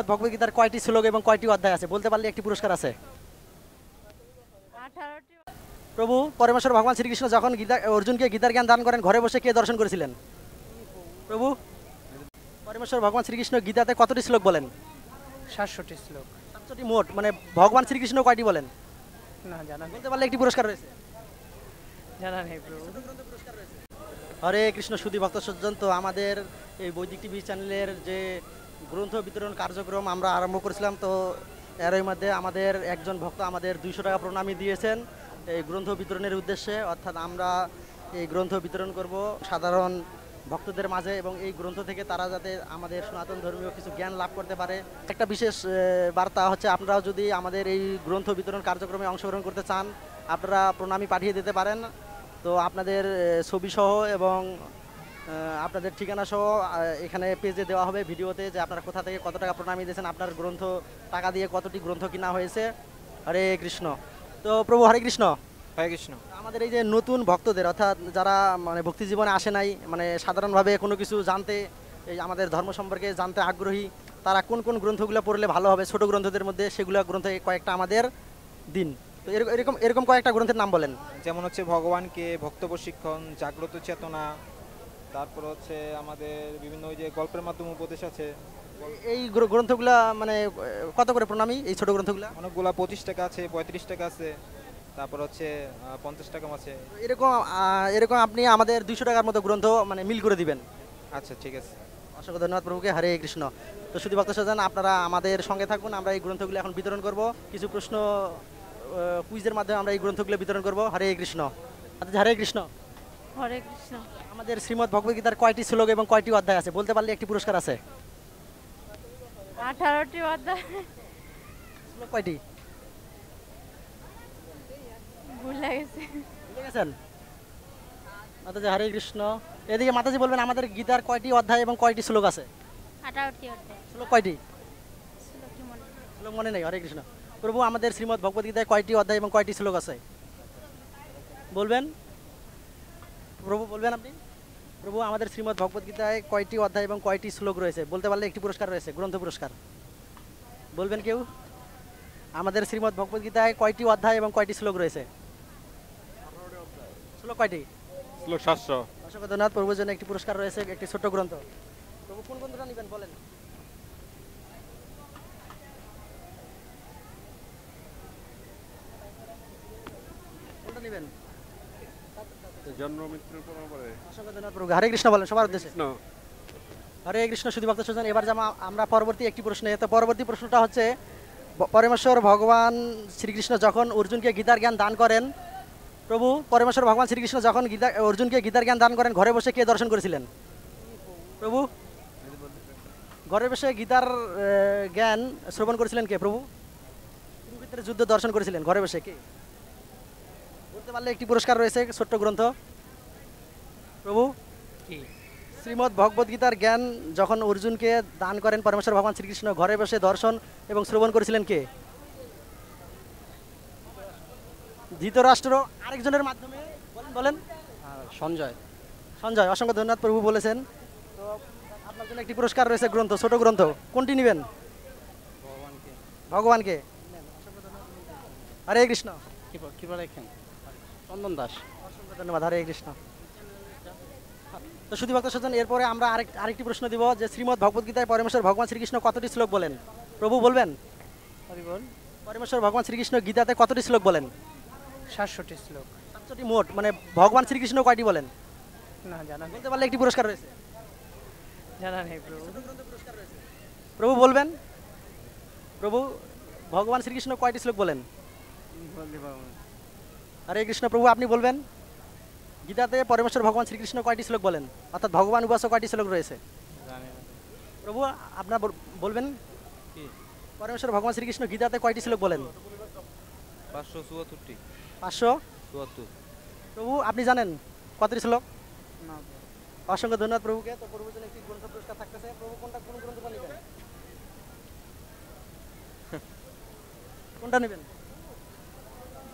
ভগবদ্গীতার কয়টি শ্লোক এবং কয়টি অধ্যায় আছে বলতে পারলে একটি পুরস্কার আছে। 18টি। প্রভু পরমেশ্বর ভগবান শ্রীকৃষ্ণ যখন অর্জুনকে গীতার জ্ঞান দান করেন ঘরে বসে কে দর্শন করেছিলেন? প্রভু পরমেশ্বর ভগবান শ্রীকৃষ্ণ গীতাতে কতটি শ্লোক বলেন? 700টি শ্লোক। 7টি মোট, মানে ভগবান শ্রীকৃষ্ণ কয়টি বলেন না জানা নেই, বলতে পারলে একটি পুরস্কার রয়েছে। জানা নেই প্রভু। হরে কৃষ্ণ সুধী ভক্ত সজ্জন, তো আমাদের এই বৈদিক টিভি চ্যানেলের যে গ্রন্থ বিতরণ কার্যক্রম আমরা আরম্ভ করেছিলাম, তো এরই মধ্যে আমাদের একজন ভক্ত আমাদের 200 টাকা প্রণামী দিয়েছেন এই গ্রন্থ বিতরণের উদ্দেশ্যে। অর্থাৎ আমরা এই গ্রন্থ বিতরণ করব সাধারণ ভক্তদের মাঝে এবং এই গ্রন্থ থেকে তারা যাতে আমাদের সনাতন ধর্মীয় কিছু জ্ঞান লাভ করতে পারে। একটা বিশেষ বার্তা হচ্ছে, আপনারাও যদি আমাদের এই গ্রন্থ বিতরণ কার্যক্রমে অংশগ্রহণ করতে চান আপনারা প্রণামী পাঠিয়ে দিতে পারেন। তো আপনাদের ছবি সহ এবং আপনাদের ঠিকানা সহ এখানে পেজে দেওয়া হবে ভিডিওতে, যে আপনারা কোথা থেকে কত টাকা প্রণামী দিয়েছেন, আপনার গ্রন্থ টাকা দিয়ে কতটি গ্রন্থ কিনা হয়েছে। হরে কৃষ্ণ। তো প্রভু হরে কৃষ্ণ। হরে কৃষ্ণ। আমাদের এই যে নতুন ভক্তদের, অর্থাৎ যারা মানে ভক্তি জীবনে আসে নাই, মানে সাধারণভাবে কোনো কিছু জানতে, এই আমাদের ধর্ম সম্পর্কে জানতে আগ্রহী, তারা কোন কোন গ্রন্থগুলো পড়লে ভালো হবে ছোট গ্রন্থদের মধ্যে, সেগুলো গ্রন্থে কয়েকটা আমাদের দিন। তো এরকম এরকম কয়েকটা গ্রন্থের নাম বলেন। যেমন হচ্ছে ভগবানকে, ভক্ত প্রশিক্ষণ, জাগ্রত চেতনা, তারপর হচ্ছে আমাদের বিভিন্ন ওই যে গল্পের মাধ্যমে উপদেশ আছে। এই গ্রন্থগুলা মানে কত করে প্রণামী এই ছোট গ্রন্থগুলা? অনেকগুলা 25 টাকা আছে, 35 টাকা আছে, তারপর হচ্ছে 50 টাকা আছে। এরকম এরকম আপনি আমাদের 200 টাকার মতো গ্রন্থ মানে মিল করে দিবেন। আচ্ছা ঠিক আছে। অসংখ্য ধন্যবাদ প্রভুকে। হরে কৃষ্ণ। তো শুধু ভক্ত সজ্জন আপনারা আমাদের সঙ্গে থাকুন, আমরা এই গ্রন্থগুলো এখন বিতরণ করব। কিছু প্রশ্ন কুইজের মাধ্যমে আমরা এই গ্রন্থগুলো বিতরণ করব। হরে কৃষ্ণ। আচ্ছা হরে কৃষ্ণ। হরে কৃষ্ণ। আমাদের শ্রীমদ্ ভগবদ্গীতার কয়টি শ্লোক এবং কয়টি অধ্যায় আছে বলতে পারলে একটি পুরস্কার আছে। 18টি অধ্যায়। শ্লোক কয়টি ভুলে গেছি। বুঝে গেছেন? মাতাজি হরে কৃষ্ণ। এদিকে মাতাজি বলবেন আমাদের গীতার কয়টি অধ্যায় এবং কয়টি শ্লোক আছে? 18টি অধ্যায়। শ্লোক কয়টি? শ্লোকটি মনে নেই। শ্লোক মনে নেই। হরে কৃষ্ণ। প্রভু আমাদের শ্রীমদ্ ভগবদ্গীতায় কয়টি অধ্যায় এবং কয়টি শ্লোক আছে বলবেন? প্রভু বলবেন আপনি? প্রভু আমাদের শ্রীমদ্ ভগবদ্গীতায় কয়টি অধ্যায় এবং কয়টি শ্লোক রয়েছে বলতে পারলে একটি পুরস্কার রয়েছে, গ্রন্থ পুরস্কার। বলবেন কেউ? আমাদের শ্রীমদ্ ভগবদ্গীতায় কয়টি অধ্যায় এবং কয়টি শ্লোক রয়েছে? শ্লোক কয়টি? শ্লোক 700। অসংখ্য ধন্যবাদ। প্রভুর জন্য একটি পুরস্কার রয়েছে, একটি ছোট্ট গ্রন্থ। প্রভু কোন গ্রন্থটা নেবেন বলেন? কোনটা নেবেন? জন্ম মৃত্যুর পরে অসংখ্য ধন্যবাদ প্রভু। হরে কৃষ্ণ বলেন সবার উদ্দেশ্যে। হরে কৃষ্ণ সুধী ভক্ত সজ্জন। এবার যেমন আমরা পরবর্তী একটি প্রশ্নে, তো পরবর্তী প্রশ্নটা হচ্ছে, পরমেশ্বর ভগবান শ্রীকৃষ্ণ যখন অর্জুনকে গীতার জ্ঞান দান করেন, প্রভু পরমেশ্বর ভগবান শ্রীকৃষ্ণ যখন অর্জুনকে গীতার জ্ঞান দান করেন ঘরে বসে কে দর্শন করেছিলেন? প্রভু ঘরে বসে গীতার জ্ঞান শ্রবণ করেছিলেন কে? প্রভু কুরুক্ষেত্রের যুদ্ধ দর্শন করেছিলেন ঘরে বসে কে বলতে পারলে একটি পুরস্কার রয়েছে, ছোট্ট গ্রন্থ। প্রভু কি? শ্রীমদ্ ভগবদ্গীতার জ্ঞান যখন অর্জুনকে দান করেন পরমেশ্বর ভগবান শ্রীকৃষ্ণ ঘরে বসে দর্শন এবং শ্রবণ করেছিলেন কে? ধৃতরাষ্ট্র। আরেকজনের মাধ্যমে বলেন বলেন। সঞ্জয়। সঞ্জয়। অসংখ্য ধন্যবাদ প্রভু বলেছেন। তো আপনার জন্য একটি পুরস্কার রয়েছে, গ্রন্থ, ছোট গ্রন্থ। কোনটি নেবেন? ভগবানকে। ভগবানকে। হরে কৃষ্ণ। কি বলে লেখেন? চন্দন দাস। অসংখ্য ধন্যবাদ। হরে কৃষ্ণ। তো শুধু ভক্ত সজ্জন, এরপরে আমরা আরেকটি প্রশ্ন দিব, যে শ্রীমদ্ ভগবদ্গীতায় পরমেশ্বর ভগবান শ্রীকৃষ্ণ কতটি শ্লোক বলেন? প্রভু বলবেন? বল। পরমেশ্বর ভগবান শ্রীকৃষ্ণ গীতাতে কতটি শ্লোক বলেন? 700টি শ্লোক। 7টি মোট, মানে ভগবান শ্রীকৃষ্ণ কয়টি বলেন না জানা নেই, বলতে পারলে একটি পুরস্কার রয়েছে। জানা নেই প্রভু। প্রভু বলবেন? প্রভু ভগবান শ্রীকৃষ্ণ কয়টি শ্লোক বলেন? বলতে পারবো না। হরে কৃষ্ণ। প্রভু আপনি বলবেন গীতাতে পরমেশ্বর ভগবান শ্রীকৃষ্ণ কয়টি শ্লোক বলেন, অর্থাৎ ভগবান উপাসক কয়টি শ্লোক রয়েছে? জানি না। প্রভু আপনার বলবেন কি? পরমেশ্বর ভগবান শ্রীকৃষ্ণ গীতাতে কয়টি শ্লোক বলেন? 574টি। 574। প্রভু আপনি জানেন কতটি শ্লোক? না। অসংখ্য ধন্যবাদ প্রভুকে। তো প্রভুর জন্য একটি গ্রন্থ পুরস্কার থাকতেছে। প্রভু কোন গ্রন্থটা নেবেন? কোনটা নেবেন?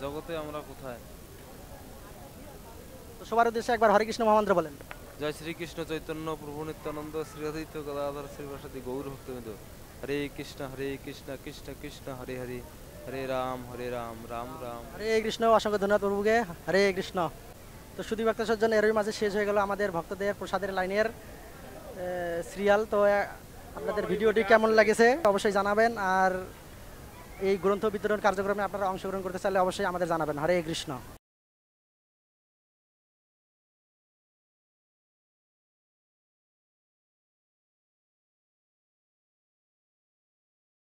জগতে আমরা কোথায়? তো সবার উদ্দেশ্যে একবার হরে কৃষ্ণ মহামন্ত্র বলেন। জয় শ্রীকৃষ্ণ চৈতন্য প্রভু নিত্যানন্দ শ্রী অদ্বৈত গদাধর শ্রীবাসাদি গৌর ভক্তবৃন্দ। হরে কৃষ্ণ কৃষ্ণ কৃষ্ণ হরে হরে হরে রাম রাম রাম। হরে কৃষ্ণ, অসংখ্য ধন্যবাদ প্রভুকে। হরে কৃষ্ণ। তো শুধু ভক্ত সজ্জন এরই মাঝে শেষ হয়ে গেল আমাদের ভক্তদের প্রসাদের লাইনের সিরিয়াল। তো আপনাদের ভিডিওটি কেমন লাগেছে অবশ্যই জানাবেন, আর এই গ্রন্থ বিতরণ কার্যক্রমে আপনারা অংশগ্রহণ করতে চাইলে অবশ্যই আমাদের জানাবেন। হরে কৃষ্ণ।